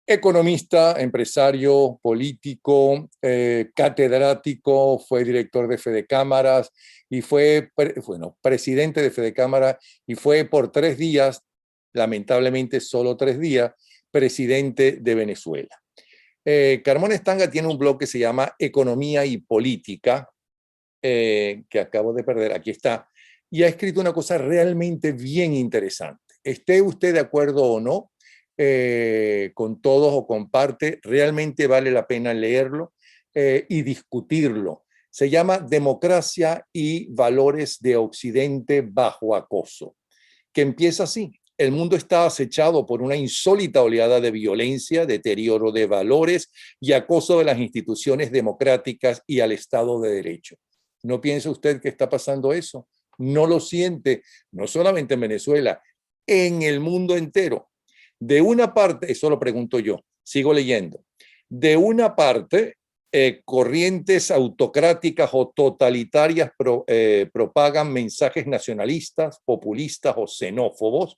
Economista, empresario, político, catedrático, fue director de Fedecámaras y fue, bueno, presidente de Fedecámara y fue por 3 días, lamentablemente solo 3 días, presidente de Venezuela. Carmona Stanga tiene un blog que se llama Economía y Política, que acabo de perder, aquí está, y ha escrito una cosa realmente bien interesante. Esté usted de acuerdo o no, con todos o con parte, realmente vale la pena leerlo y discutirlo. Se llama Democracia y Valores de Occidente bajo acoso, que empieza así. El mundo está acechado por una insólita oleada de violencia, deterioro de valores y acoso de las instituciones democráticas y al Estado de Derecho. ¿No piensa usted que está pasando eso? ¿No lo siente? No solamente en Venezuela, en el mundo entero. De una parte, eso lo pregunto yo, sigo leyendo, de una parte, corrientes autocráticas o totalitarias propagan mensajes nacionalistas, populistas o xenófobos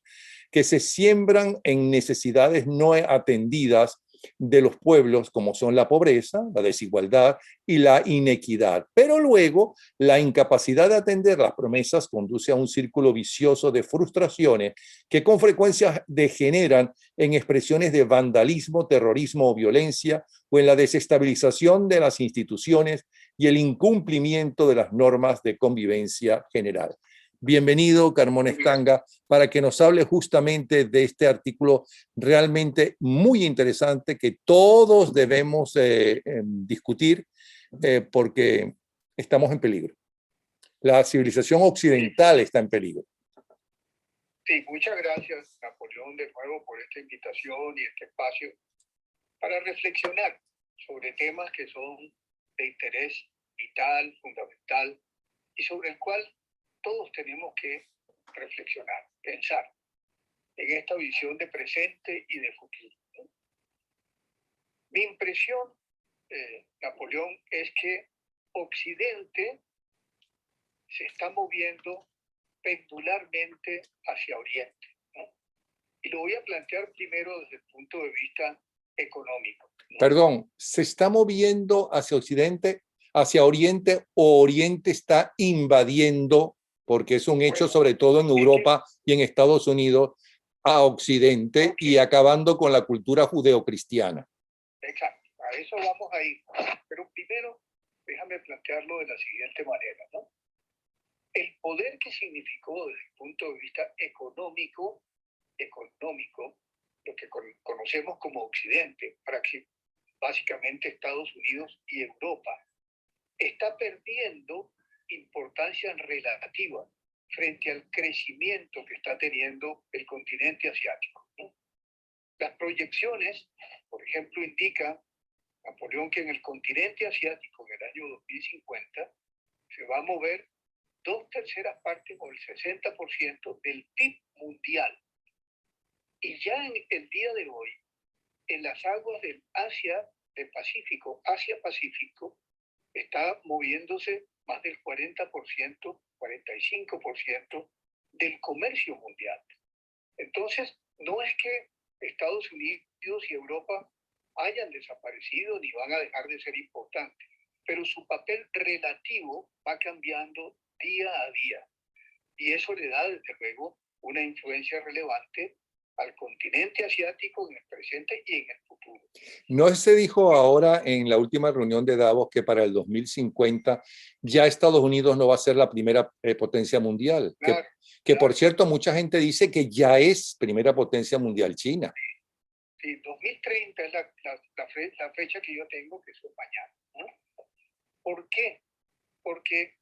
que se siembran en necesidades no atendidas de los pueblos, como son la pobreza, la desigualdad y la inequidad. Pero luego, la incapacidad de atender las promesas conduce a un círculo vicioso de frustraciones que con frecuencia degeneran en expresiones de vandalismo, terrorismo o violencia, o en la desestabilización de las instituciones y el incumplimiento de las normas de convivencia general. Bienvenido, Carmona Stanga, para que nos hable justamente de este artículo realmente muy interesante que todos debemos discutir porque estamos en peligro. La civilización occidental está en peligro. Sí, muchas gracias, Napoleón, de nuevo por esta invitación y este espacio para reflexionar sobre temas que son de interés vital, fundamental, y sobre el cual todos tenemos que reflexionar, pensar en esta visión de presente y de futuro, ¿no? Mi impresión, Napoleón, es que Occidente se está moviendo pendularmente hacia Oriente, ¿no? Y lo voy a plantear primero desde el punto de vista económico, ¿no? Perdón, ¿se está moviendo hacia Occidente, hacia Oriente, o Oriente está invadiendo, porque es un hecho sobre todo en Europa y en Estados Unidos, a Occidente y acabando con la cultura judeocristiana? Exacto, a eso vamos a ir. Pero primero, déjame plantearlo de la siguiente manera, ¿no? El poder que significó desde el punto de vista económico, lo que conocemos como Occidente, básicamente Estados Unidos y Europa, está perdiendo importancia relativa frente al crecimiento que está teniendo el continente asiático, ¿no? Las proyecciones, por ejemplo, indican, Napoleón, que en el continente asiático en el año 2050 se va a mover 2/3 partes o el 60% del PIB mundial. Y ya en el día de hoy, en las aguas del Asia-Pacífico, está moviéndose más del 40%, 45% del comercio mundial. Entonces, no es que Estados Unidos y Europa hayan desaparecido ni van a dejar de ser importantes, pero su papel relativo va cambiando día a día. Y eso le da, desde luego, una influencia relevante al continente asiático en el presente y en el futuro. ¿No se dijo ahora en la última reunión de Davos que para el 2050 ya Estados Unidos no va a ser la primera potencia mundial? Claro, que por cierto, mucha gente dice que ya es primera potencia mundial China. Sí, 2030 es la fecha que yo tengo, que es mañana, ¿no? ¿Por qué? Porque,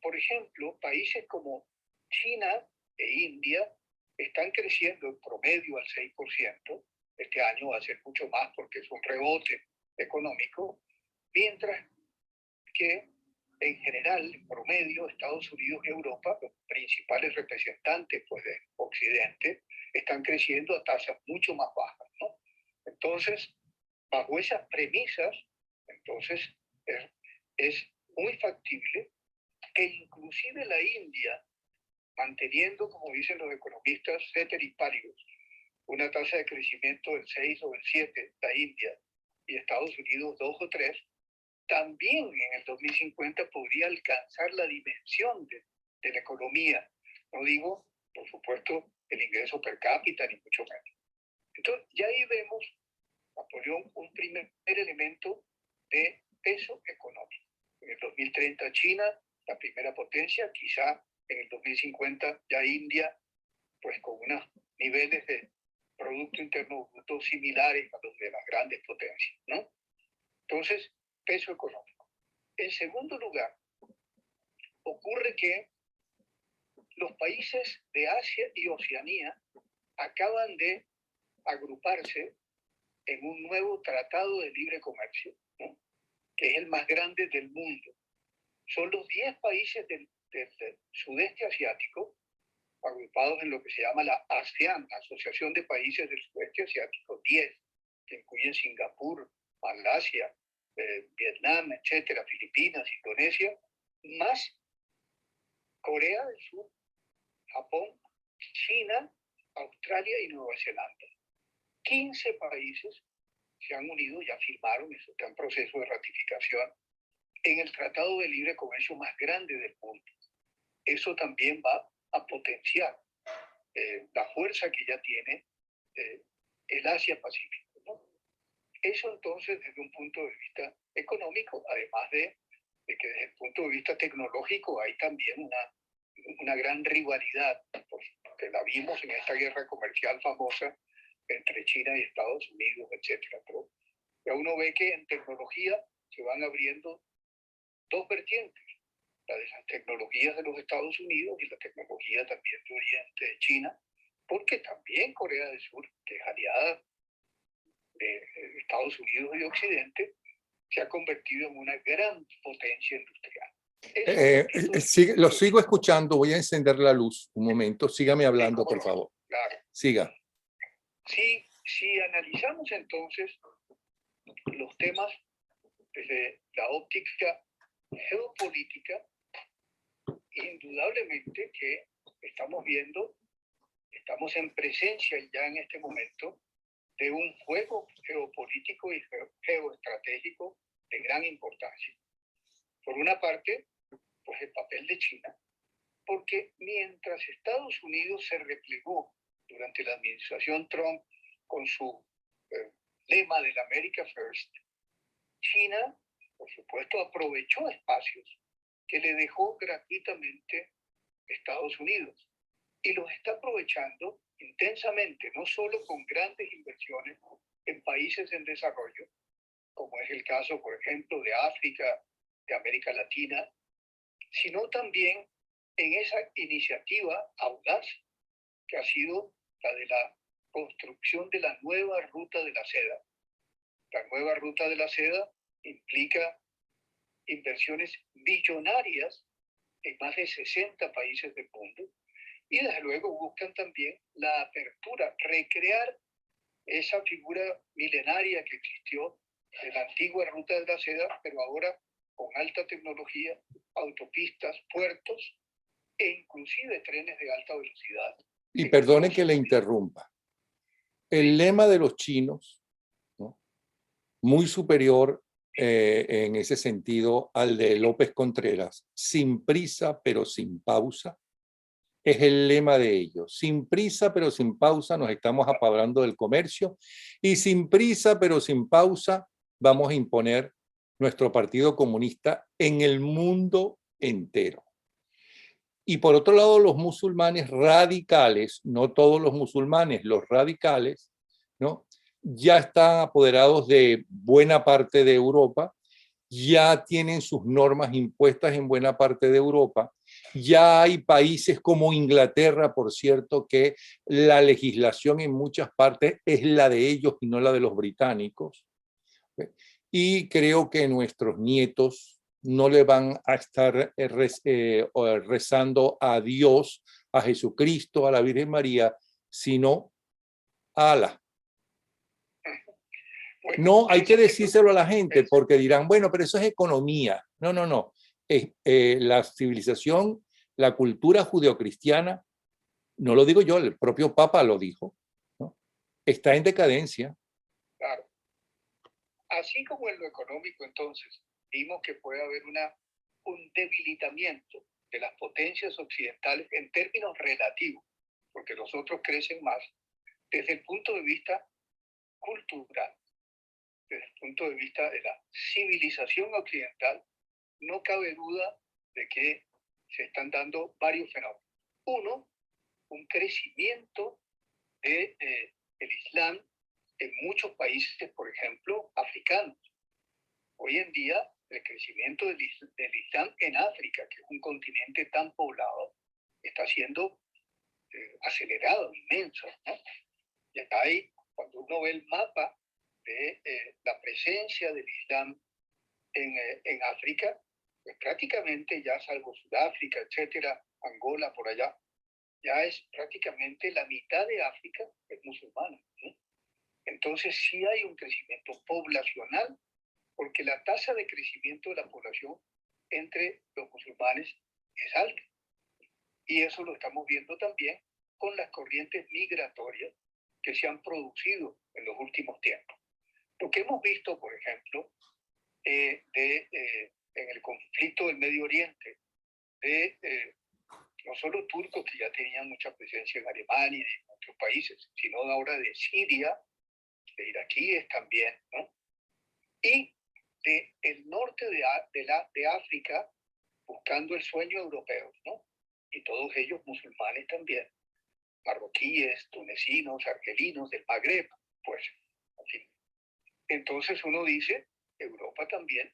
por ejemplo, países como China e India están creciendo en promedio al 6%. Este año va a ser mucho más porque es un rebote económico, mientras que en general, en promedio, Estados Unidos y Europa, los principales representantes pues, de Occidente, están creciendo a tasas mucho más bajas, ¿no? Entonces, bajo esas premisas, entonces es muy factible que inclusive la India, manteniendo, como dicen los economistas, ceteris paribus, una tasa de crecimiento del 6 o del 7, la India, y Estados Unidos 2 o 3, también en el 2050 podría alcanzar la dimensión de la economía. No digo, por supuesto, el ingreso per cápita, ni mucho menos. Entonces, ya ahí vemos, Napoleón, un primer elemento de peso económico. En el 2030 China, la primera potencia, quizá en el 2050 ya India, pues con unos niveles de Producto Interno Bruto similares a los de las grandes potencias, ¿no? Entonces, peso económico. En segundo lugar, ocurre que los países de Asia y Oceanía acaban de agruparse en un nuevo tratado de libre comercio, ¿no? Que es el más grande del mundo. Son los 10 países del sudeste asiático, agrupados en lo que se llama la ASEAN, Asociación de Países del Sudeste Asiático, 10, que incluyen Singapur, Malasia, Vietnam, etcétera, Filipinas, Indonesia, más Corea del Sur, Japón, China, Australia y Nueva Zelanda. 15 países se han unido, ya firmaron, eso está en proceso de ratificación, en el Tratado de Libre Comercio más grande del mundo. Eso también va a potenciar la fuerza que ya tiene el Asia-Pacífico, ¿no? Eso entonces desde un punto de vista económico, además de que desde el punto de vista tecnológico hay también una gran rivalidad, porque la vimos en esta guerra comercial famosa entre China y Estados Unidos, etcétera. Pero ya uno ve que en tecnología se van abriendo dos vertientes, la de las tecnologías de los Estados Unidos y la tecnología también de Oriente, de China, porque también Corea del Sur, que es aliada de Estados Unidos y Occidente, se ha convertido en una gran potencia industrial. Lo sigo escuchando, voy a encender la luz un momento, sígame hablando, por favor. Claro. Siga. Si analizamos entonces los temas desde la óptica geopolítica, indudablemente que estamos en presencia ya en este momento de un juego geopolítico y geoestratégico de gran importancia. Por una parte, pues el papel de China, porque mientras Estados Unidos se replegó durante la administración Trump con su lema del America First, China, por supuesto, aprovechó espacios que le dejó gratuitamente Estados Unidos y los está aprovechando intensamente, no solo con grandes inversiones en países en desarrollo, como es el caso, por ejemplo, de África, de América Latina, sino también en esa iniciativa audaz que ha sido la de la construcción de la nueva ruta de la seda. La nueva ruta de la seda implica inversiones billonarias en más de 60 países del mundo y desde luego buscan también la apertura, recrear esa figura milenaria que existió de la antigua ruta de la seda, pero ahora con alta tecnología, autopistas, puertos e inclusive trenes de alta velocidad. Y perdone que le interrumpa. El lema de los chinos, ¿no?, muy superior en ese sentido al de López Contreras, sin prisa pero sin pausa, es el lema de ellos. Sin prisa pero sin pausa nos estamos apabrando del comercio y sin prisa pero sin pausa vamos a imponer nuestro Partido Comunista en el mundo entero. Y por otro lado, los musulmanes radicales, no todos los musulmanes, los radicales, ¿no?, ya están apoderados de buena parte de Europa, ya tienen sus normas impuestas en buena parte de Europa, ya hay países como Inglaterra, por cierto, que la legislación en muchas partes es la de ellos y no la de los británicos. Y creo que nuestros nietos no le van a estar rezando a Dios, a Jesucristo, a la Virgen María, sino a Alá. No, hay que decírselo a la gente porque dirán, bueno, pero eso es economía. No, no, no. La civilización, la cultura judeocristiana, no lo digo yo, el propio Papa lo dijo, ¿no?, está en decadencia. Claro. Así como en lo económico, entonces, vimos que puede haber un debilitamiento de las potencias occidentales en términos relativos, porque los otros crecen más, desde el punto de vista cultural, desde el punto de vista de la civilización occidental, no cabe duda de que se están dando varios fenómenos. Uno, un crecimiento del Islam en muchos países, por ejemplo, africanos. Hoy en día, el crecimiento del Islam en África, que es un continente tan poblado, está siendo acelerado, inmenso, ¿no? Y acá hay, cuando uno ve el mapa de la presencia del Islam en África, pues prácticamente ya salvo Sudáfrica, etcétera, Angola, por allá, ya es prácticamente la mitad de África es musulmana, ¿no? Entonces sí hay un crecimiento poblacional, porque la tasa de crecimiento de la población entre los musulmanes es alta. Y eso lo estamos viendo también con las corrientes migratorias que se han producido en los últimos tiempos. Lo que hemos visto, por ejemplo, en el conflicto del Medio Oriente, no solo turcos que ya tenían mucha presencia en Alemania y en otros países, sino ahora de Siria, de iraquíes también, ¿no? Y del norte de África, buscando el sueño europeo, ¿no? Y todos ellos musulmanes también, marroquíes, tunecinos, argelinos, del Magreb, pues, en fin. Entonces uno dice, Europa también,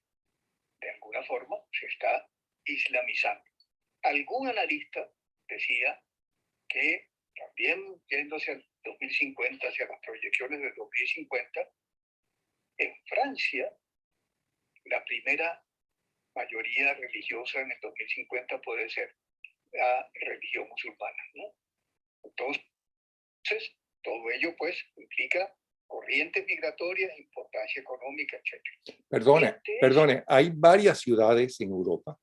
de alguna forma, se está islamizando. Algún analista decía que también yéndose al 2050, hacia las proyecciones del 2050, en Francia, la primera mayoría religiosa en el 2050 puede ser la religión musulmana, ¿no? Entonces, todo ello pues implica corrientes migratorias, importancia económica, etc. Perdone, hay varias ciudades en Europa,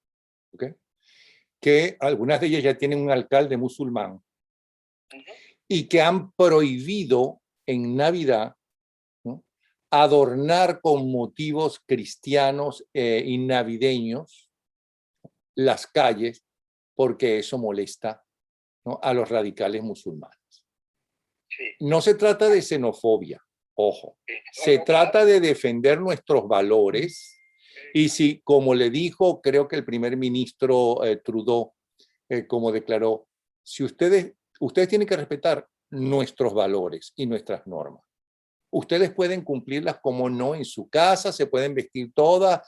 ¿okay?, que algunas de ellas ya tienen un alcalde musulmán y que han prohibido en Navidad, ¿no?, adornar con motivos cristianos y navideños las calles, porque eso molesta, ¿no?, a los radicales musulmanes. Sí. No se trata de xenofobia, ojo, se trata de defender nuestros valores. Y si, como le dijo, creo que el primer ministro Trudeau, como declaró, si ustedes tienen que respetar nuestros valores y nuestras normas. Ustedes pueden cumplirlas como no en su casa, se pueden vestir todas,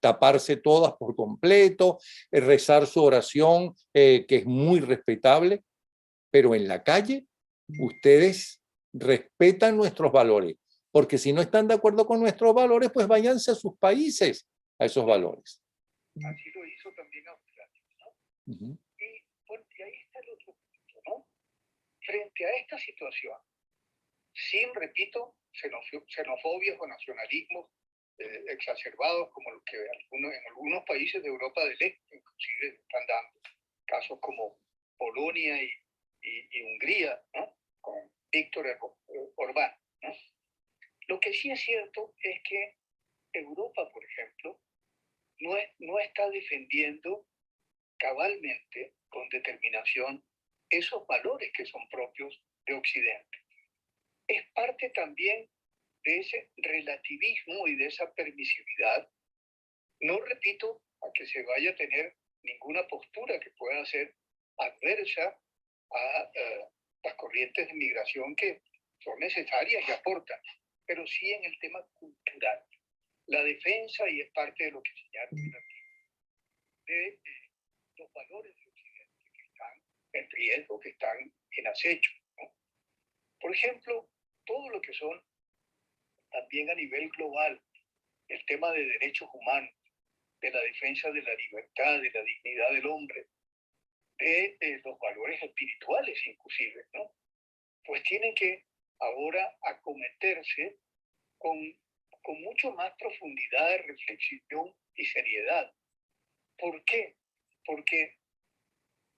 taparse todas por completo, rezar su oración, que es muy respetable, pero en la calle ustedes respetan nuestros valores, porque si no están de acuerdo con nuestros valores, pues váyanse a sus países a esos valores. Así lo hizo también Australia, ¿no? Y porque ahí está el otro punto, ¿no? Frente a esta situación, sin, repito, xenofobias o nacionalismos exacerbados como los que en algunos países de Europa del Este inclusive están dando, casos como Polonia y Hungría, ¿no?, con Víctor Orbán, ¿no? Lo que sí es cierto es que Europa, por ejemplo, no está defendiendo cabalmente, con determinación, esos valores que son propios de Occidente. Es parte también de ese relativismo y de esa permisividad. No repito a que se vaya a tener ninguna postura que pueda ser adversa a las corrientes de migración que son necesarias y aportan, pero sí en el tema cultural. La defensa, y es parte de lo que señalo de los valores de Occidente que están en riesgo, que están en acecho, ¿no? Por ejemplo, todo lo que son también a nivel global, el tema de derechos humanos, de la defensa de la libertad, de la dignidad del hombre, de los valores espirituales inclusive, ¿no? Pues tienen que ahora acometerse con mucho más profundidad, reflexión y seriedad. ¿Por qué? Porque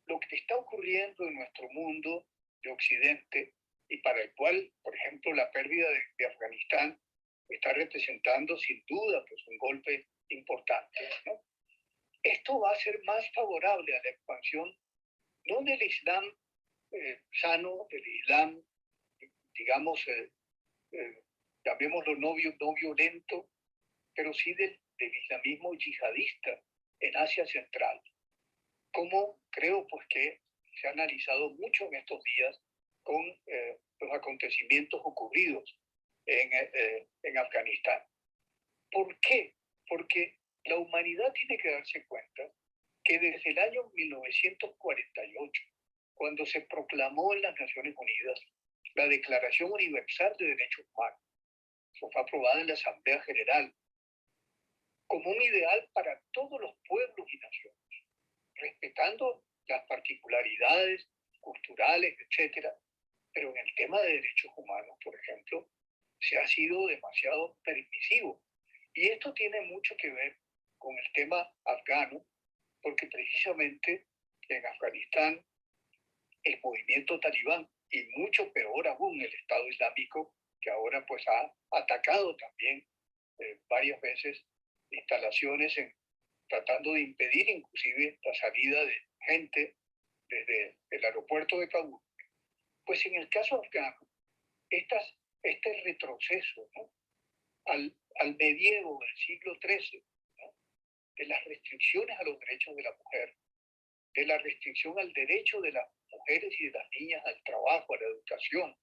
lo que está ocurriendo en nuestro mundo de Occidente y para el cual, por ejemplo, la pérdida de Afganistán está representando sin duda pues, un golpe importante, ¿no? Esto va a ser más favorable a la expansión, no del Islam sano, del Islam, digamos, llamémoslo no violento, pero sí del islamismo yihadista en Asia Central. Como creo pues que se ha analizado mucho en estos días con los acontecimientos ocurridos en Afganistán. ¿Por qué? Porque la humanidad tiene que darse cuenta que desde el año 1948, cuando se proclamó en las Naciones Unidas la Declaración Universal de Derechos Humanos, fue aprobada en la Asamblea General, como un ideal para todos los pueblos y naciones, respetando las particularidades culturales, etcétera. Pero en el tema de derechos humanos, por ejemplo, se ha sido demasiado permisivo. Y esto tiene mucho que ver con el tema afgano, porque precisamente en Afganistán el movimiento talibán, y mucho peor aún el Estado Islámico, que ahora pues ha atacado también varias veces instalaciones tratando de impedir inclusive la salida de gente desde el aeropuerto de Kabul. Pues en el caso afgano, este retroceso, ¿no?, al medievo del siglo XIII, ¿no?, de las restricciones a los derechos de la mujer, de la restricción al derecho de las mujeres y de las niñas al trabajo, a la educación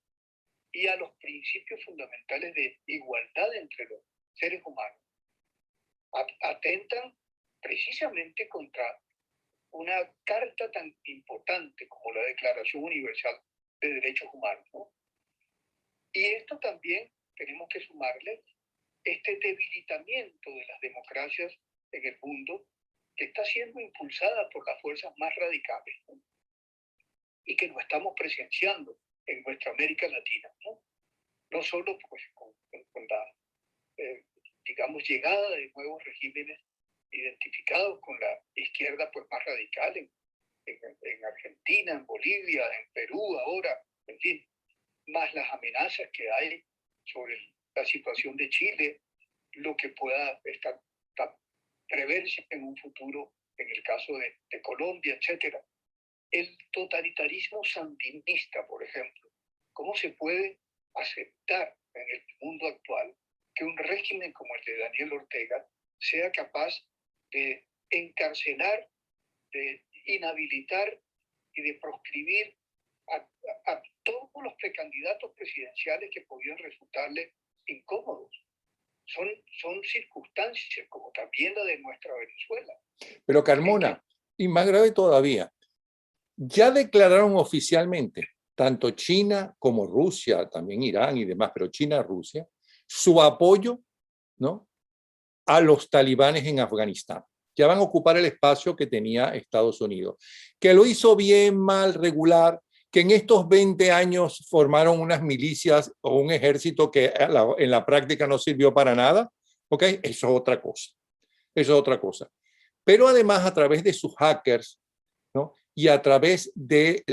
y a los principios fundamentales de igualdad entre los seres humanos, atentan precisamente contra una carta tan importante como la Declaración Universal de Derechos Humanos, ¿no? Y esto también tenemos que sumarle este debilitamiento de las democracias en el mundo, que está siendo impulsada por las fuerzas más radicales, ¿no?, y que lo estamos presenciando en nuestra América Latina, ¿no? No solo pues, con la, digamos, llegada de nuevos regímenes identificados con la izquierda pues, más radical en Argentina, en Bolivia, en Perú ahora, en fin, más las amenazas que hay sobre la situación de Chile, lo que pueda preverse en un futuro en el caso de Colombia, etc. El totalitarismo sandinista, por ejemplo, ¿cómo se puede aceptar en el mundo actual que un régimen como el de Daniel Ortega sea capaz de encarcelar, de inhabilitar y de proscribir a todos los precandidatos presidenciales que podían resultarle incómodos? Son circunstancias como también la de nuestra Venezuela. Pero Carmona, y más grave todavía, ya declararon oficialmente, tanto China como Rusia, también Irán y demás, pero China y Rusia, su apoyo, ¿no?, a los talibanes en Afganistán. Ya van a ocupar el espacio que tenía Estados Unidos. Que lo hizo bien, mal, regular, que en estos 20 años formaron unas milicias o un ejército que en la práctica no sirvió para nada, ¿ok? Eso es otra cosa. Eso es otra cosa. Pero además a través de sus hackers, ¿no?, y a través del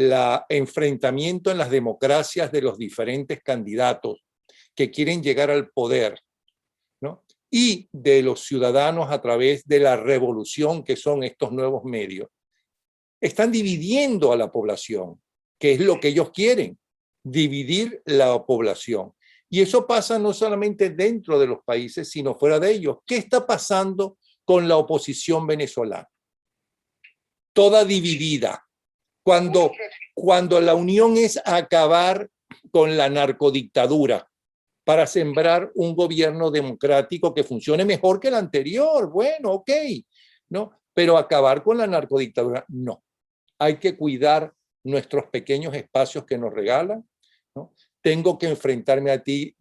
enfrentamiento en las democracias de los diferentes candidatos que quieren llegar al poder, ¿no?, y de los ciudadanos a través de la revolución que son estos nuevos medios, están dividiendo a la población, que es lo que ellos quieren, dividir la población. Y eso pasa no solamente dentro de los países, sino fuera de ellos. ¿Qué está pasando con la oposición venezolana? Toda dividida. Cuando la unión es acabar con la narcodictadura para sembrar un gobierno democrático que funcione mejor que el anterior, bueno, ok, ¿no? Pero acabar con la narcodictadura, no. Hay que cuidar nuestros pequeños espacios que nos regalan, ¿no? Tengo que enfrentarme a ti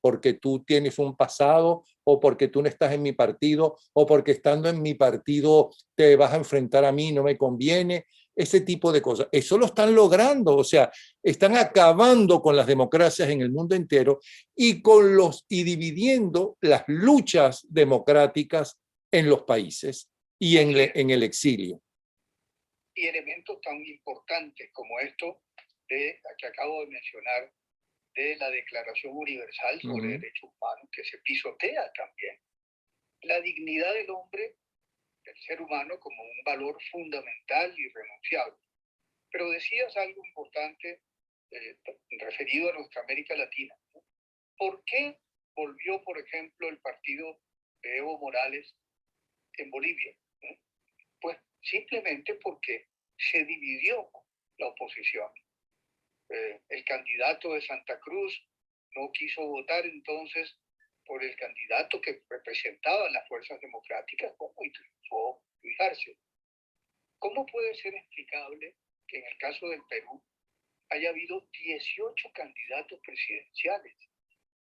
porque tú tienes un pasado, o porque tú no estás en mi partido, o porque estando en mi partido te vas a enfrentar a mí, no me conviene, ese tipo de cosas. Eso lo están logrando, o sea, están acabando con las democracias en el mundo entero y dividiendo las luchas democráticas en los países y en el exilio. Y elementos tan importantes como esto que acabo de mencionar, de la Declaración Universal sobre Derechos Humanos, que se pisotea también la dignidad del hombre, del ser humano, como un valor fundamental y irrenunciable. Pero decías algo importante referido a nuestra América Latina, ¿no? ¿Por qué volvió, por ejemplo, el partido de Evo Morales en Bolivia? ¿No? Pues simplemente porque se dividió la oposición. El candidato de Santa Cruz no quiso votar entonces por el candidato que representaba las fuerzas democráticas, como y triunfó Luis Arce. ¿Cómo puede ser explicable que en el caso del Perú haya habido 18 candidatos presidenciales?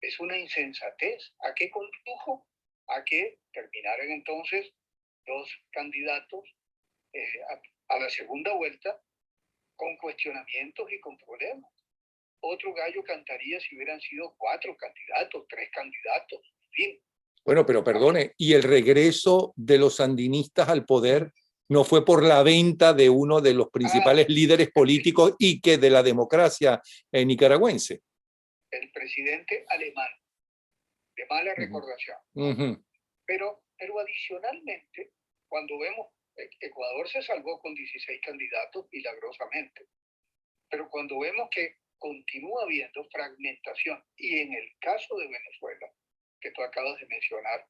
Es una insensatez. ¿A qué condujo? A que terminaran entonces dos candidatos a la segunda vuelta con cuestionamientos y con problemas. Otro gallo cantaría si hubieran sido 4 candidatos, 3 candidatos, en fin. Bueno, pero perdone, ¿y el regreso de los sandinistas al poder no fue por la venta de uno de los principales líderes políticos y que de la democracia nicaragüense? El presidente alemán, de mala recordación. Pero adicionalmente, cuando vemos, Ecuador se salvó con 16 candidatos milagrosamente, pero cuando vemos que continúa habiendo fragmentación, y en el caso de Venezuela, que tú acabas de mencionar,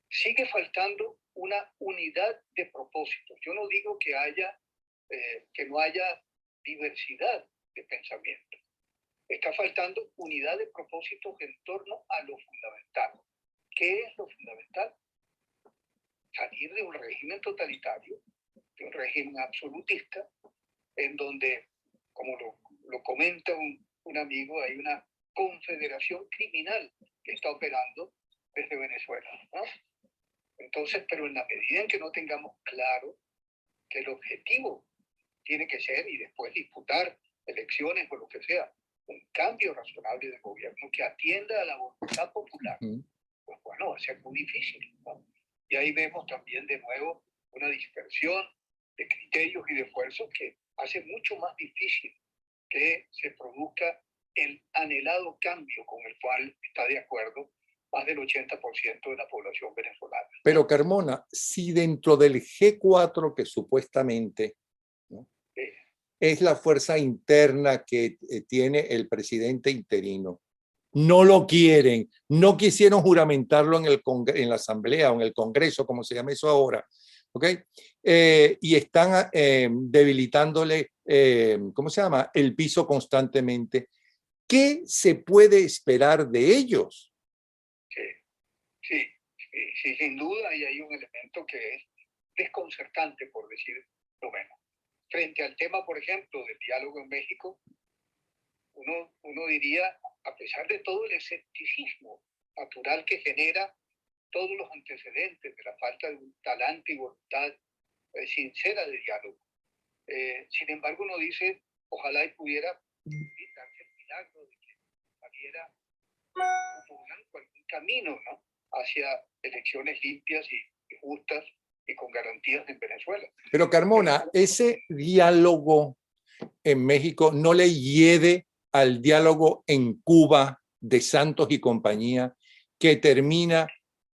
sigue faltando una unidad de propósitos. Yo no digo que no haya diversidad de pensamiento. Está faltando unidad de propósitos en torno a lo fundamental. ¿Qué es lo fundamental? Salir de un régimen totalitario, de un régimen absolutista, en donde, como lo comenta un amigo, hay una confederación criminal que está operando desde Venezuela, ¿no? Entonces, pero en la medida en que no tengamos claro que el objetivo tiene que ser, y después disputar elecciones o lo que sea, un cambio razonable de gobierno que atienda a la voluntad popular, pues bueno, va a ser muy difícil, ¿no? Y ahí vemos también de nuevo una dispersión de criterios y de esfuerzos que hace mucho más difícil que se produzca el anhelado cambio con el cual está de acuerdo más del 80% de la población venezolana. Pero Carmona, si dentro del G4 que supuestamente, ¿no?, es la fuerza interna que tiene el presidente interino, no lo quieren, no quisieron juramentarlo en la Asamblea o en el Congreso, como se llama eso ahora, ¿ok? Y están debilitándole, ¿cómo se llama?, el piso constantemente. ¿Qué se puede esperar de ellos? Sí, sin duda, y hay un elemento que es desconcertante, por decir lo menos. Frente al tema, por ejemplo, del diálogo en México, uno diría, a pesar de todo el escepticismo natural que genera todos los antecedentes de la falta de un talante y voluntad sincera de diálogo, sin embargo uno dice, ojalá y pudiera darse el milagro de que saliera como blanco algún camino, ¿no?, hacia elecciones limpias y justas y con garantías en Venezuela. Pero Carmona, ese diálogo en México no le hiede al diálogo en Cuba de Santos y compañía, que termina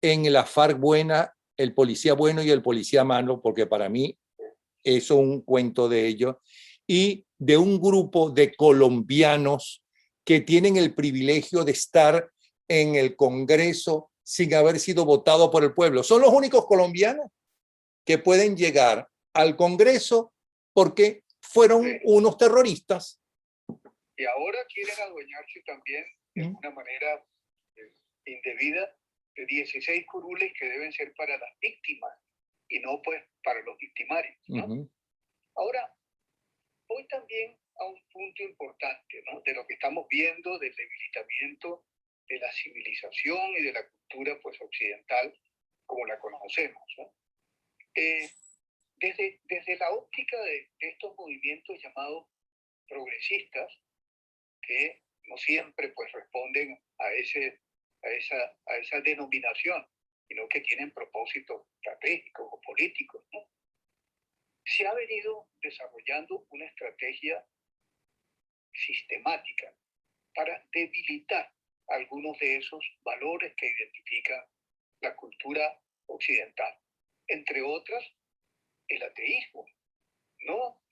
en la FARC buena, el policía bueno y el policía malo, porque para mí eso es un cuento de ellos, y de un grupo de colombianos que tienen el privilegio de estar en el Congreso sin haber sido votado por el pueblo. Son los únicos colombianos que pueden llegar al Congreso porque fueron unos terroristas. Y ahora quieren adueñarse también, de una manera indebida, de 16 curules que deben ser para las víctimas y no pues para los victimarios, ¿no? Ahora, voy también a un punto importante, ¿no?, de lo que estamos viendo del debilitamiento de la civilización y de la cultura pues occidental como la conocemos, ¿no? Desde la óptica de estos movimientos llamados progresistas, que no siempre pues responden a esa denominación, sino que tienen propósitos estratégicos o políticos, ¿no?, se ha venido desarrollando una estrategia sistemática para debilitar algunos de esos valores que identifica la cultura occidental. Entre otras, el ateísmo. No,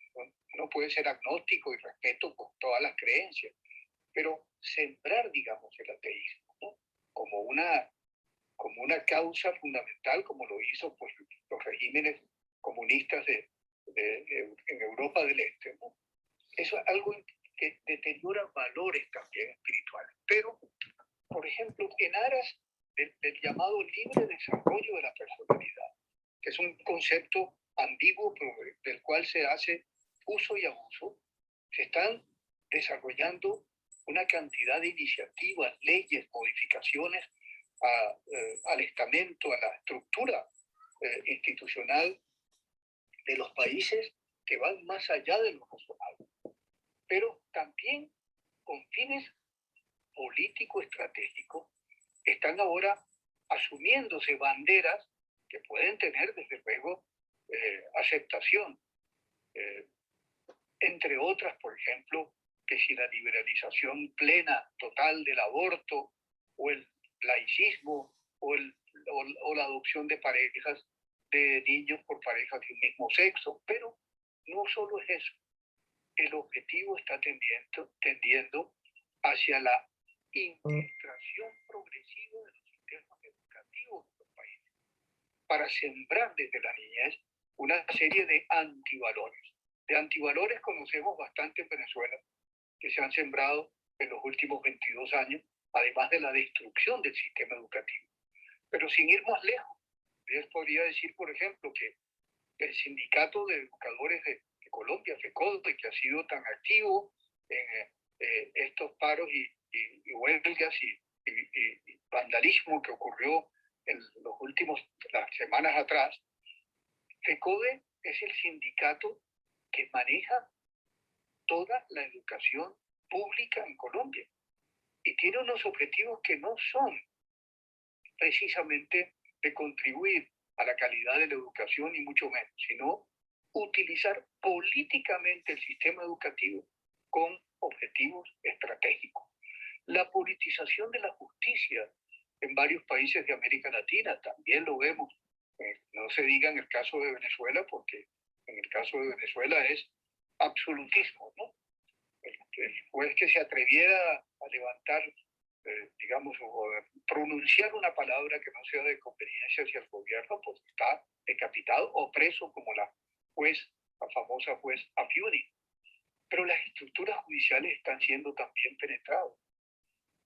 no puede ser agnóstico y respeto por todas las creencias, pero sembrar, digamos, el ateísmo, ¿no? como una causa fundamental, como lo hizo pues, los regímenes comunistas en Europa del Este. ¿no? Eso es algo que deteriora valores también espirituales. Pero, por ejemplo, en aras del llamado libre desarrollo de la personalidad, que es un concepto ambiguo del cual se hace uso y abuso, se están desarrollando una cantidad de iniciativas, leyes, modificaciones al estamento, a la estructura institucional de los países que van más allá de lo razonable, pero también con fines político-estratégicos están ahora asumiéndose banderas que pueden tener, desde luego, aceptación. Entre otras, por ejemplo, que si la liberalización plena, total del aborto, o el laicismo, o la adopción de parejas, de niños por parejas de un mismo sexo. Pero no solo es eso. El objetivo está tendiendo hacia la infiltración progresiva de los sistemas educativos de los países, para sembrar desde la niñez una serie de antivalores. De antivalores conocemos bastante en Venezuela, que se han sembrado en los últimos 22 años, además de la destrucción del sistema educativo. Pero sin ir más lejos, les podría decir, por ejemplo, que el Sindicato de Educadores de Colombia, FECODE, que ha sido tan activo en estos paros y huelgas y vandalismo que ocurrió en las semanas atrás, FECODE es el sindicato que maneja toda la educación pública en Colombia y tiene unos objetivos que no son precisamente de contribuir a la calidad de la educación, ni mucho menos, sino utilizar políticamente el sistema educativo con objetivos estratégicos. La politización de la justicia en varios países de América Latina también lo vemos. No se diga en el caso de Venezuela, porque en el caso de Venezuela es absolutismo, ¿no? El juez que se atreviera a levantar, digamos, o pronunciar una palabra que no sea de conveniencia hacia el gobierno, pues está decapitado o preso, como la famosa juez Afiuni. Pero las estructuras judiciales están siendo también penetradas.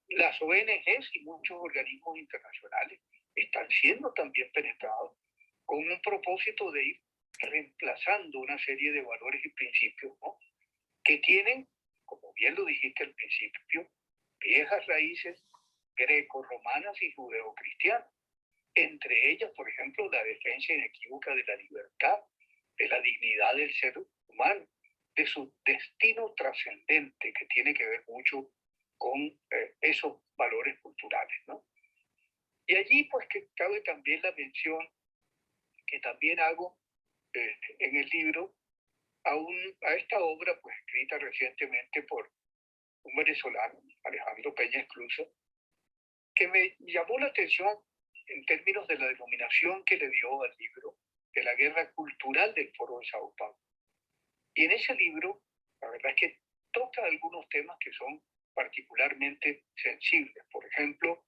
Las ONGs y muchos organismos internacionales están siendo también penetrados con un propósito de ir reemplazando una serie de valores y principios, ¿no? que tienen, como bien lo dijiste al principio, viejas raíces greco-romanas y judeo-cristianas. Entre ellas, por ejemplo, la defensa inequívoca de la libertad, de la dignidad del ser humano, de su destino trascendente, que tiene que ver mucho con esos valores culturales, ¿no? Y allí, pues, que cabe también la mención que también hago en el libro a esta obra, pues, escrita recientemente por un venezolano, Alejandro Peña Esclusa, que me llamó la atención en términos de la denominación que le dio al libro, de la guerra cultural del Foro de Sao Paulo. Y en ese libro, la verdad es que toca algunos temas que son particularmente sensibles. Por ejemplo,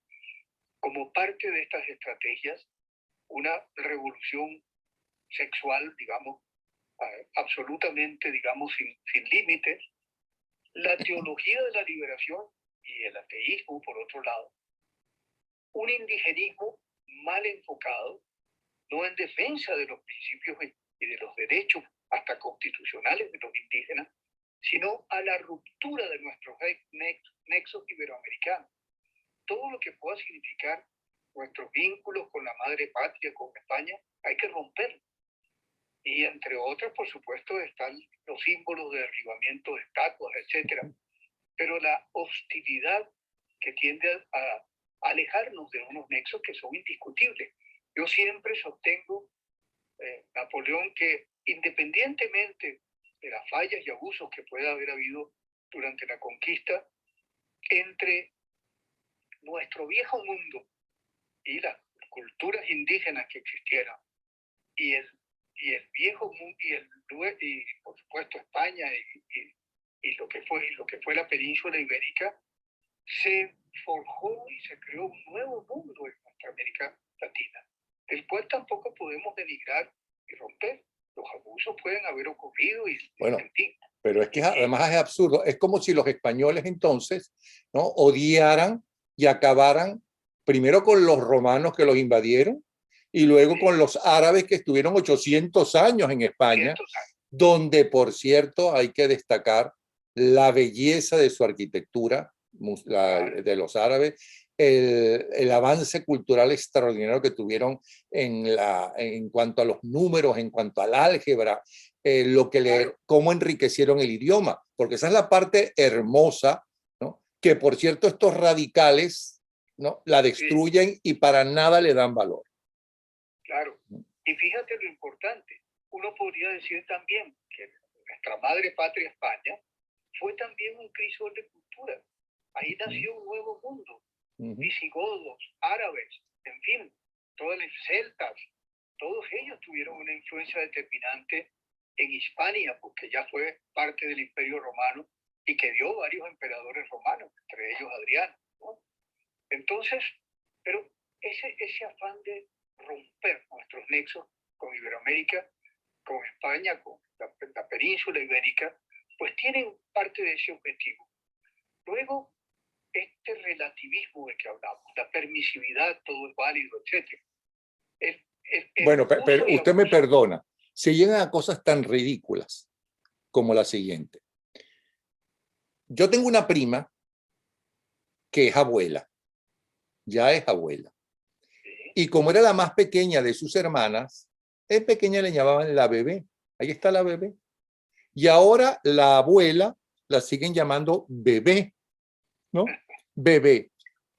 como parte de estas estrategias, una revolución sexual, digamos, absolutamente, digamos, sin límites, la teología de la liberación y el ateísmo, por otro lado, un indigenismo mal enfocado, no en defensa de los principios y de los derechos hasta constitucionales de los indígenas, sino a la ruptura de nuestros nexos iberoamericanos. Todo lo que pueda significar nuestros vínculos con la madre patria, con España, hay que romperlo. Y entre otras, por supuesto, están los símbolos de derribamiento de estatuas, etc. Pero la hostilidad que tiende a alejarnos de unos nexos que son indiscutibles. Yo siempre sostengo, Napoleón, que independientemente de las fallas y abusos que pueda haber habido durante la conquista entre nuestro viejo mundo y las culturas indígenas que existieran y el viejo mundo y por supuesto España y lo que fue la península ibérica, se forjó y se creó un nuevo mundo en nuestra América Latina, del cual tampoco podemos denigrar y romper. Los abusos pueden haber ocurrido y Bueno, en fin. pero es que además es absurdo. Es como si los españoles entonces, ¿no?, odiaran y acabaran primero con los romanos que los invadieron y luego con los árabes que estuvieron 800 años en España, donde, por cierto, hay que destacar la belleza de su arquitectura, de los árabes, el avance cultural extraordinario que tuvieron en cuanto a los números, en cuanto al álgebra, cómo enriquecieron el idioma, porque esa es la parte hermosa, ¿no?, que por cierto estos radicales, ¿no?, la destruyen y para nada le dan valor. Claro, y fíjate lo importante, uno podría decir también que nuestra madre patria España fue también un crisol de cultura. Ahí nació un nuevo mundo, visigodos, árabes, en fin, todos los celtas, todos ellos tuvieron una influencia determinante en Hispania, porque ya fue parte del Imperio Romano y que dio varios emperadores romanos, entre ellos Adriano, ¿no? Entonces, pero ese afán de romper nuestros nexos con Iberoamérica, con España, con la península ibérica, pues tienen parte de ese objetivo. Luego, este relativismo de que hablamos, la permisividad, todo es válido, etc. Bueno, pero usted me perdona, se llegan a cosas tan ridículas como la siguiente. Yo tengo una prima que es abuela, ya es abuela. Y como era la más pequeña de sus hermanas, en pequeña le llamaban la bebé. Ahí está la bebé. Y ahora la abuela la siguen llamando bebé, ¿no? Bebé.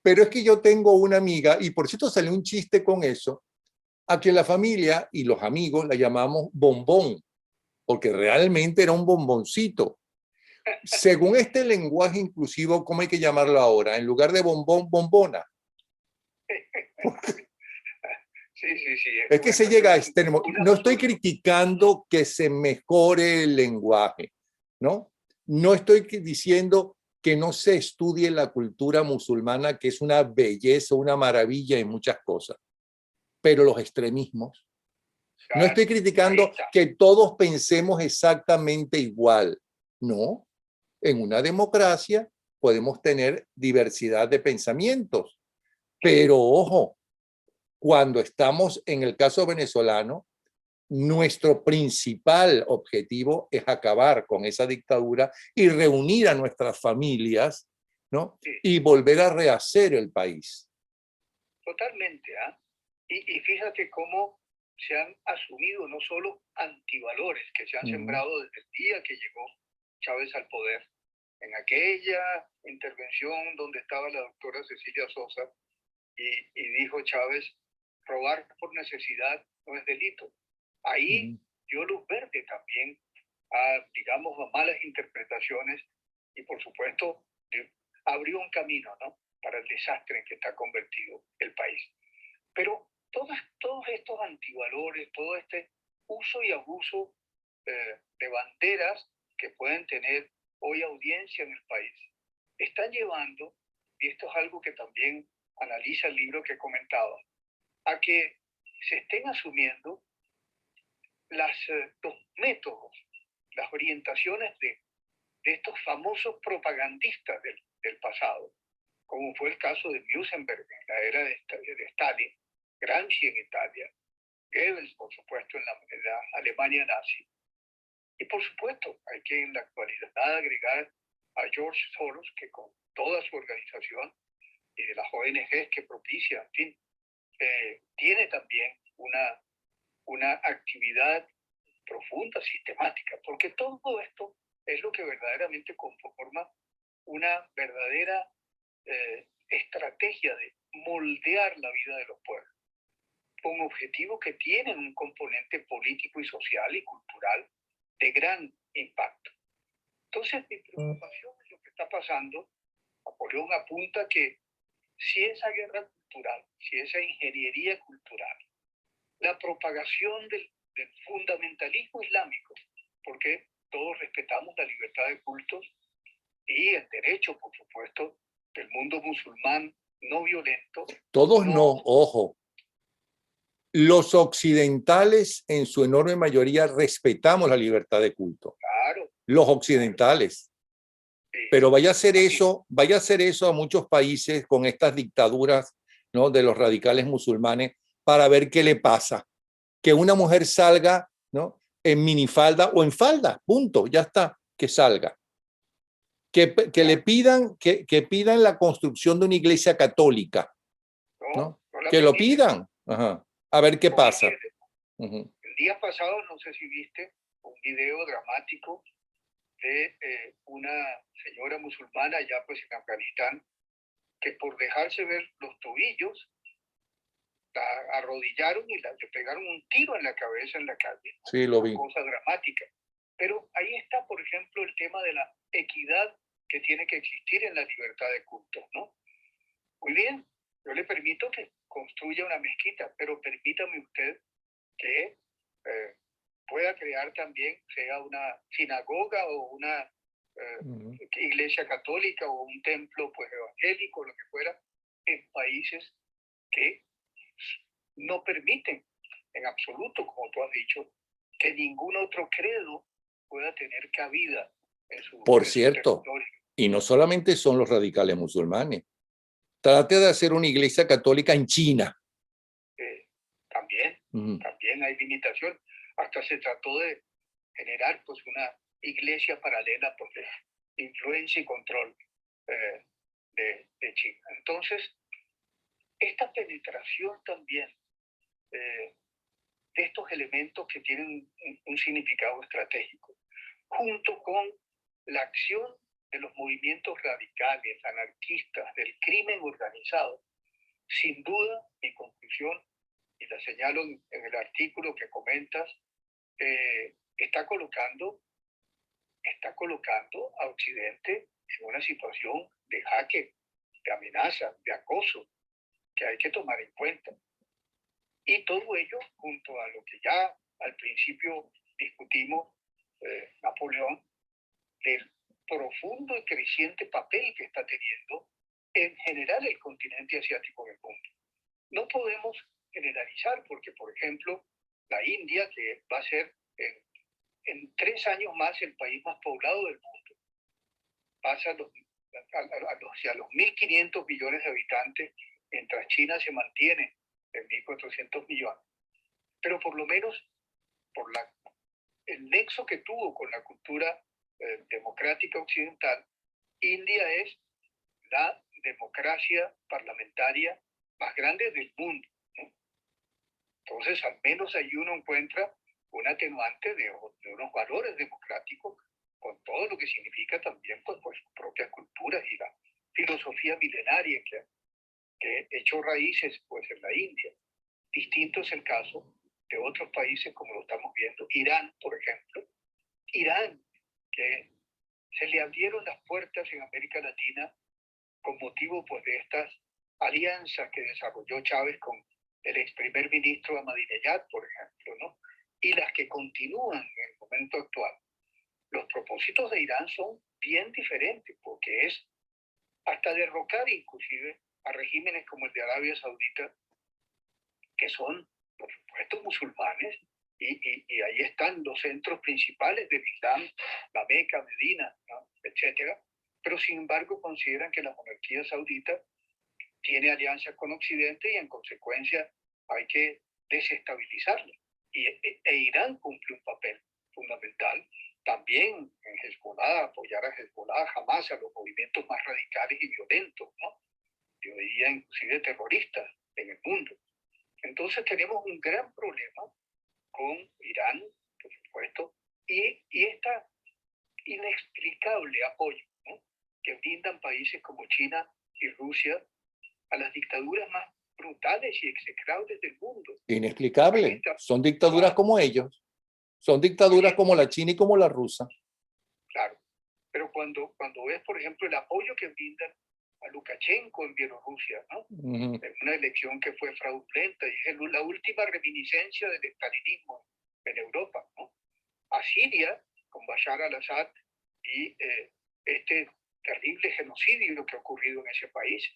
Pero es que yo tengo una amiga, y por cierto salió un chiste con eso, a que la familia y los amigos la llamamos bombón, porque realmente era un bomboncito. Según este lenguaje inclusivo, ¿cómo hay que llamarlo ahora? En lugar de bombón, bombona. Sí. Es que se llega a extremo. No estoy criticando que se mejore el lenguaje, ¿no? No estoy diciendo que no se estudie la cultura musulmana, que es una belleza, una maravilla en muchas cosas, pero los extremismos. No estoy criticando que todos pensemos exactamente igual, no. En una democracia podemos tener diversidad de pensamientos, pero ojo, cuando estamos en el caso venezolano, nuestro principal objetivo es acabar con esa dictadura y reunir a nuestras familias, ¿no? Y volver a rehacer el país. Totalmente, ¿ah? Y fíjate cómo se han asumido no solo antivalores que se han sembrado desde el día que llegó Chávez al poder. En aquella intervención donde estaba la doctora Cecilia Sosa y dijo Chávez, robar por necesidad no es delito. Ahí dio luz verde también a, digamos, a malas interpretaciones y por supuesto abrió un camino, ¿no?, para el desastre en que está convertido el país. Pero todos estos antivalores, todo este uso y abuso de banderas que pueden tener hoy audiencia en el país, están llevando, y esto es algo que también analiza el libro que comentaba, a que se estén asumiendo los métodos, las orientaciones de estos famosos propagandistas del pasado, como fue el caso de Musenberg en la era de Stalin, Gramsci en Italia, Goebbels, por supuesto, en la Alemania nazi. Y por supuesto, hay que en la actualidad agregar a George Soros, que con toda su organización y de las ONGs que propicia, en fin, tiene también una actividad profunda, sistemática, porque todo esto es lo que verdaderamente conforma una verdadera estrategia de moldear la vida de los pueblos, con objetivos que tienen un componente político y social y cultural de gran impacto. Entonces, mi preocupación está pasando, Napoleón apunta que si esa guerra cultural, si esa ingeniería cultural, la propagación del fundamentalismo islámico, porque todos respetamos la libertad de cultos y el derecho, por supuesto, del mundo musulmán no violento. Todos no, ojo. Los occidentales, en su enorme mayoría, respetamos la libertad de culto. Claro. Los occidentales. Sí. Pero vaya a hacer eso a muchos países con estas dictaduras, ¿no?, de los radicales musulmanes, para ver qué le pasa. Que una mujer salga, ¿no?, en minifalda o en falda, punto, ya está, que salga. Que le pidan, que pidan la construcción de una iglesia católica, ¿no? Que lo pidan. Ajá. A ver qué pasa. El día pasado, no sé si viste un video dramático de una señora musulmana ya pues en Afganistán, que por dejarse ver los tobillos, la arrodillaron y le pegaron un tiro en la cabeza en la calle. Sí, lo vi. Una cosa dramática. Pero ahí está, por ejemplo, el tema de la equidad que tiene que existir en la libertad de cultos, ¿no? Muy bien, yo le permito que construya una mezquita, pero permítame usted que pueda crear también, sea una sinagoga o una iglesia católica o un templo pues evangélico, lo que fuera, en países que no permiten en absoluto, como tú has dicho, que ningún otro credo pueda tener cabida en su Por cierto, y no solamente son los radicales musulmanes. Trate de hacer una iglesia católica en China. También hay limitación. Hasta se trató de generar pues una iglesia paralela por influencia y control de China. Entonces, esta penetración también de estos elementos que tienen un significado estratégico, junto con la acción de los movimientos radicales, anarquistas, del crimen organizado, sin duda, mi conclusión, y la señalo en el artículo que comentas, está colocando a Occidente en una situación de jaque, de amenaza, de acoso, que hay que tomar en cuenta. Y todo ello junto a lo que ya al principio discutimos, Napoleón, del profundo y creciente papel que está teniendo en general el continente asiático del mundo. No podemos generalizar porque, por ejemplo, la India, que va a ser en 3 años más el país más poblado del mundo, pasa hacia los 1.500 millones de habitantes, mientras China se mantiene en 1.400 millones. Pero por lo menos por el nexo que tuvo con la cultura democrática occidental, India es la democracia parlamentaria más grande del mundo, ¿no? Entonces, al menos ahí uno encuentra un atenuante de unos valores democráticos, con todo lo que significa también pues sus propias culturas y la filosofía milenaria que echó raíces pues en la India. Distinto es el caso de otros países como lo estamos viendo, Irán, por ejemplo. Irán, que se le abrieron las puertas en América Latina con motivo pues de estas alianzas que desarrolló Chávez con el ex primer ministro Ahmadinejad, por ejemplo, ¿no? Y las que continúan en el momento actual. Los propósitos de Irán son bien diferentes, porque es hasta derrocar inclusive a regímenes como el de Arabia Saudita, que son, por supuesto, musulmanes, y ahí están los centros principales del Islam, la Meca, Medina, ¿no?, etcétera, pero sin embargo consideran que la monarquía saudita tiene alianzas con Occidente y en consecuencia hay que desestabilizarla. E Irán cumple un papel fundamental también en Hezbollah, apoyar a Hezbollah, jamás a los movimientos más radicales y violentos, ¿no? Yo diría inclusive terroristas en el mundo. Entonces tenemos un gran problema con Irán, por supuesto, y este inexplicable apoyo, ¿no?, que brindan países como China y Rusia a las dictaduras más brutales y execrables del mundo. Inexplicable. Son dictaduras como ellos. Son dictaduras como la China y como la rusa. Claro. Pero cuando ves, por ejemplo, el apoyo que brindan a Lukashenko en Bielorrusia, ¿no? En una elección que fue fraudulenta, y es la última reminiscencia del estalinismo en Europa, ¿no? A Siria, con Bashar al-Assad y este terrible genocidio que ha ocurrido en ese país,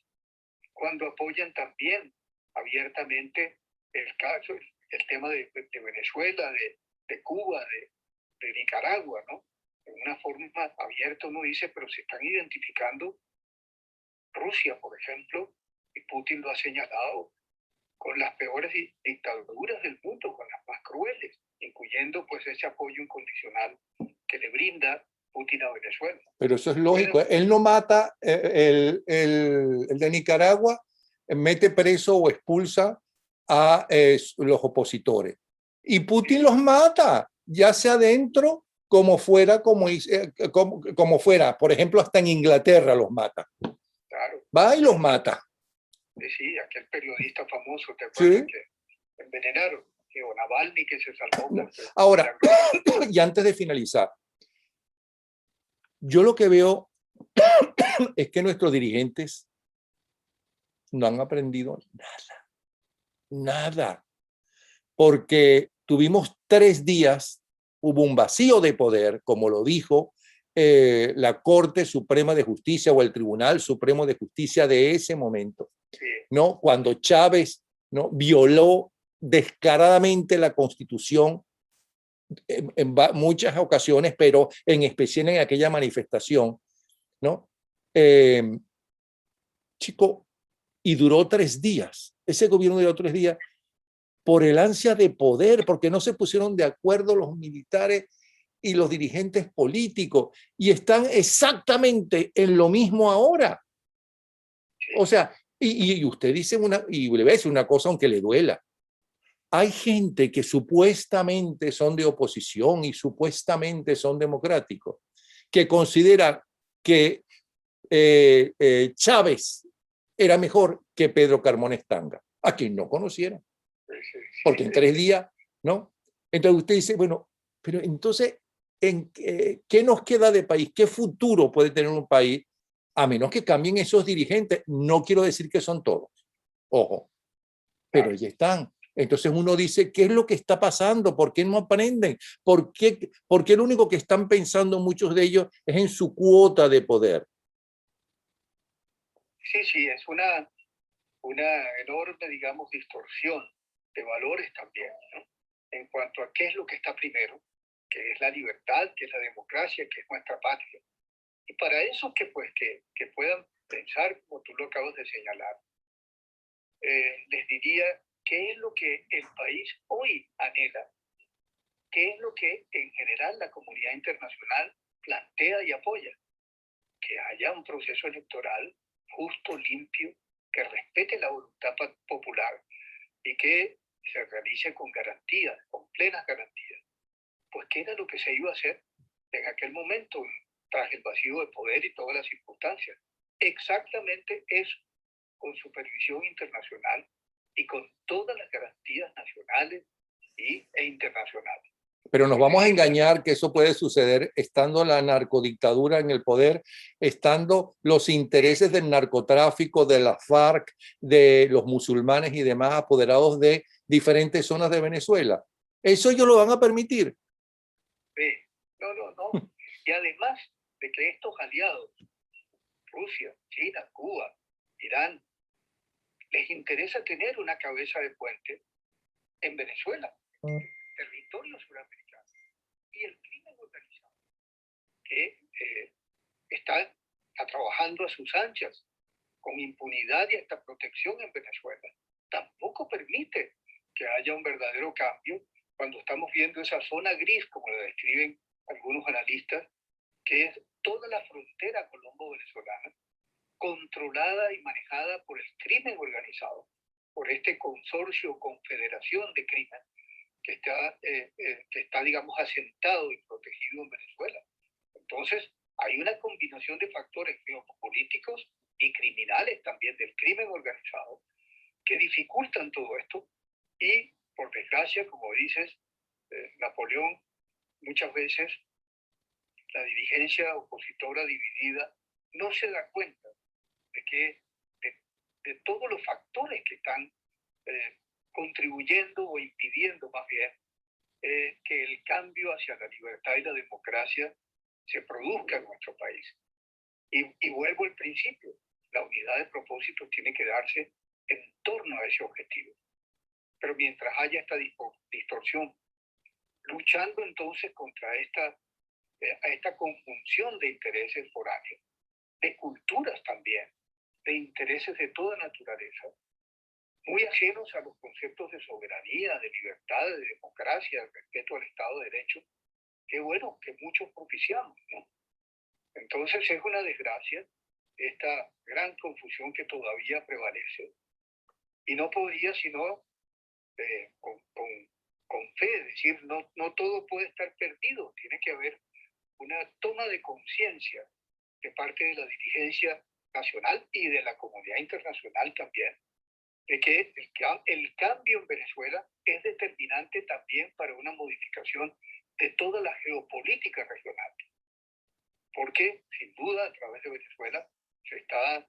cuando apoyan también abiertamente el caso, el tema de Venezuela, de Cuba, de Nicaragua, ¿no? En una forma abierta uno dice, pero se están identificando Rusia, por ejemplo, y Putin lo ha señalado, con las peores dictaduras del mundo, con las más crueles, incluyendo pues ese apoyo incondicional que le brinda Putin a Venezuela. Pero eso es lógico. Él no mata, el de Nicaragua mete preso o expulsa a los opositores. Y Putin los mata, ya sea dentro como fuera, como fuera. Por ejemplo, hasta en Inglaterra los mata. Claro. Va y los mata. Sí, aquel periodista famoso, ¿te acuerdas? ¿Sí? Que envenenaron, o Navalny, que se salvó. No. Ahora, y antes de finalizar, yo lo que veo es que nuestros dirigentes no han aprendido nada, porque tuvimos 3 días, hubo un vacío de poder, como lo dijo la Corte Suprema de Justicia o el Tribunal Supremo de Justicia de ese momento, ¿no? Cuando Chávez, ¿no?, violó descaradamente la Constitución en muchas ocasiones, pero en especial en aquella manifestación, ¿no? Chico, y duró 3 días. Ese gobierno duró 3 días por el ansia de poder, porque no se pusieron de acuerdo los militares y los dirigentes políticos, y están exactamente en lo mismo ahora. O sea, y usted dice y le voy a decir una cosa aunque le duela. Hay gente que supuestamente son de oposición y supuestamente son democráticos, que considera que Chávez era mejor que Pedro Carmona Tanga, a quien no conocieron. Porque en 3 días, ¿no? Entonces usted dice, bueno, pero entonces, ¿qué nos queda de país? ¿Qué futuro puede tener un país? A menos que cambien esos dirigentes. No quiero decir que son todos, ojo, pero ya están. Entonces uno dice, ¿qué es lo que está pasando? ¿Por qué no aprenden? ¿Por qué lo único que están pensando muchos de ellos es en su cuota de poder? Sí, es una enorme, digamos, distorsión de valores también, ¿no? En cuanto a qué es lo que está primero, que es la libertad, que es la democracia, que es nuestra patria. Y para eso que puedan pensar, como tú lo acabas de señalar, les diría qué es lo que el país hoy anhela, qué es lo que en general la comunidad internacional plantea y apoya, que haya un proceso electoral justo, limpio, que respete la voluntad popular y que se realice con garantías, con plenas garantías. Pues ¿qué era lo que se iba a hacer en aquel momento, tras el vacío de poder y todas las circunstancias? Exactamente eso, con supervisión internacional y con todas las garantías nacionales e internacionales. Pero nos vamos a engañar que eso puede suceder estando la narcodictadura en el poder, estando los intereses del narcotráfico, de la FARC, de los musulmanes y demás apoderados de diferentes zonas de Venezuela. ¿Eso ellos lo van a permitir? Sí. No. Y además de que estos aliados, Rusia, China, Cuba, Irán, les interesa tener una cabeza de puente en Venezuela, territorio suramericano, y el crimen organizado, que está trabajando a sus anchas, con impunidad y hasta protección en Venezuela, tampoco permite que haya un verdadero cambio cuando estamos viendo esa zona gris, como la describen algunos analistas, que es toda la frontera colombo-venezolana, controlada y manejada por el crimen organizado, por este consorcio o confederación de crimen que está, digamos, asentado y protegido en Venezuela. Entonces, hay una combinación de factores geopolíticos y criminales también del crimen organizado que dificultan todo esto y, por desgracia, como dices, Napoleón muchas veces la dirigencia opositora dividida no se da cuenta de que de todos los factores que están contribuyendo o impidiendo más bien que el cambio hacia la libertad y la democracia se produzca en nuestro país. Y vuelvo al principio, la unidad de propósitos tiene que darse en torno a ese objetivo. Pero mientras haya esta distorsión, luchando entonces contra esta conjunción de intereses foráneos, de culturas también, de intereses de toda naturaleza, muy ajenos a los conceptos de soberanía, de libertad, de democracia, de respeto al Estado de Derecho, que bueno, que muchos propiciamos, ¿no? Entonces es una desgracia esta gran confusión que todavía prevalece. Y no podría sino con fe decir, no todo puede estar perdido, tiene que haber una toma de conciencia de parte de la dirigencia nacional y de la comunidad internacional también, de que el cambio en Venezuela es determinante también para una modificación de toda la geopolítica regional. Porque, sin duda, a través de Venezuela se está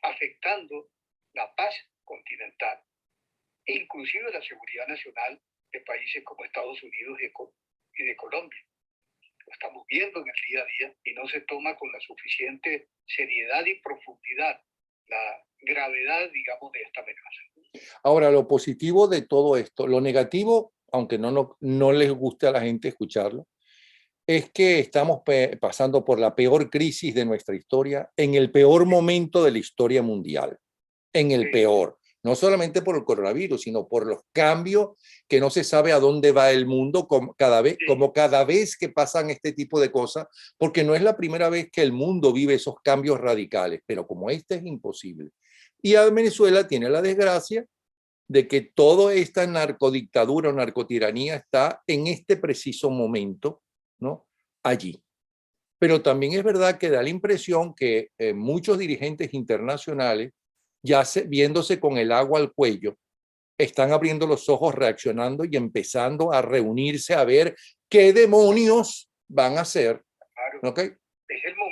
afectando la paz continental, inclusive la seguridad nacional de países como Estados Unidos y de Colombia. Lo estamos viendo en el día a día y no se toma con la suficiente seriedad y profundidad la gravedad, digamos, de esta amenaza. Ahora, lo positivo de todo esto, lo negativo, aunque no les guste a la gente escucharlo, es que estamos pasando por la peor crisis de nuestra historia, en el peor momento de la historia mundial, en el peor, no solamente por el coronavirus, sino por los cambios que no se sabe a dónde va el mundo como cada vez que pasan este tipo de cosas, porque no es la primera vez que el mundo vive esos cambios radicales, pero como este es imposible. Y a Venezuela tiene la desgracia de que toda esta narcodictadura o narcotiranía está en este preciso momento, ¿no? Allí. Pero también es verdad que da la impresión que muchos dirigentes internacionales, viéndose con el agua al cuello, están abriendo los ojos, reaccionando y empezando a reunirse a ver qué demonios van a hacer, ¿okay?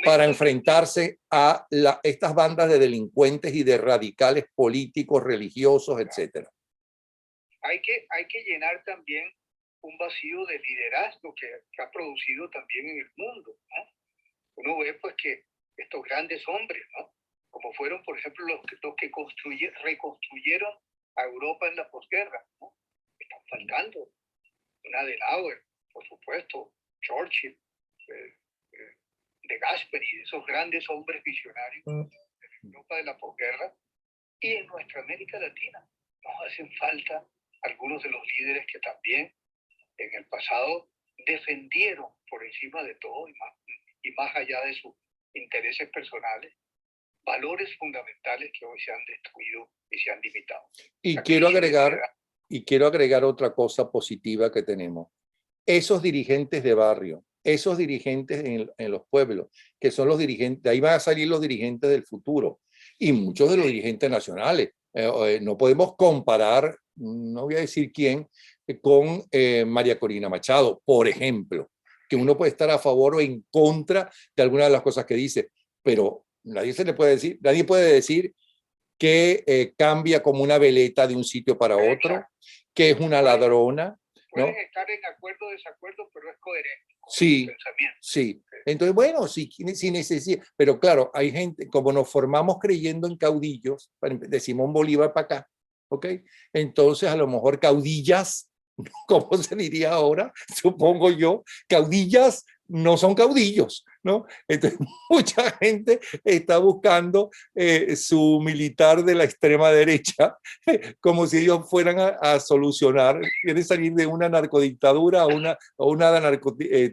Para enfrentarse a estas bandas de delincuentes y de radicales políticos, religiosos, etc. Hay que llenar también un vacío de liderazgo que ha producido también en el mundo, ¿no? Uno ve pues que estos grandes hombres, ¿no? Como fueron, por ejemplo, los que reconstruyeron a Europa en la posguerra, ¿no? Están faltando. Un Adenauer, por supuesto, Churchill, de Gasperi, de esos grandes hombres visionarios de Europa de la posguerra. Y en nuestra América Latina nos hacen falta algunos de los líderes que también en el pasado defendieron por encima de todo y más allá de sus intereses personales, valores fundamentales que hoy se han destruido y se han limitado. Y quiero agregar otra cosa positiva que tenemos. Esos dirigentes de barrio, esos dirigentes en los pueblos, que son los dirigentes, de ahí van a salir los dirigentes del futuro y muchos de los dirigentes nacionales. No podemos comparar, no voy a decir quién, con María Corina Machado, por ejemplo, que uno puede estar a favor o en contra de algunas de las cosas que dice, pero nadie puede decir que cambia como una veleta de un sitio para otro, que es una ladrona, ¿no? Pueden estar en acuerdo o desacuerdo, pero es coherente. Sí, sí. Entonces, bueno, sí necesita, pero claro, hay gente, como nos formamos creyendo en caudillos, de Simón Bolívar para acá, ¿ok? Entonces, a lo mejor caudillas, ¿cómo se diría ahora? Supongo yo, caudillas no son caudillos, ¿no? Entonces, mucha gente está buscando su militar de la extrema derecha, como si ellos fueran a solucionar, quieren salir de una narcodictadura a una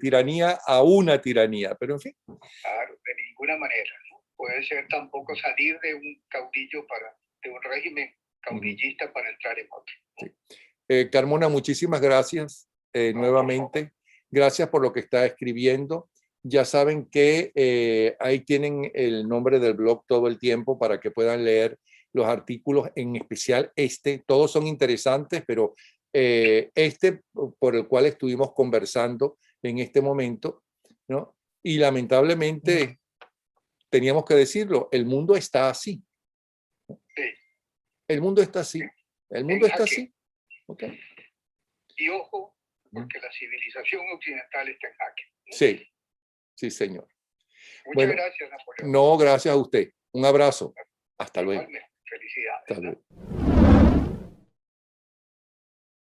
tiranía a una tiranía, pero en fin. Claro, de ninguna manera, ¿no? Puede ser tampoco salir de un caudillo de un régimen caudillista para entrar en otro. Sí. Carmona, muchísimas gracias nuevamente. Gracias por lo que está escribiendo. Ya saben que ahí tienen el nombre del blog todo el tiempo para que puedan leer los artículos, en especial todos son interesantes, pero por el cual estuvimos conversando en este momento, ¿no? Y lamentablemente, teníamos que decirlo, el mundo está así. Sí. El mundo está así. El mundo está así. Okay. Y ojo, porque la civilización occidental está en jaque, ¿no? Sí, sí, señor. Muchas gracias, Napoleón. No, gracias a usted. Un abrazo. Hasta luego. Felicidades. Hasta luego.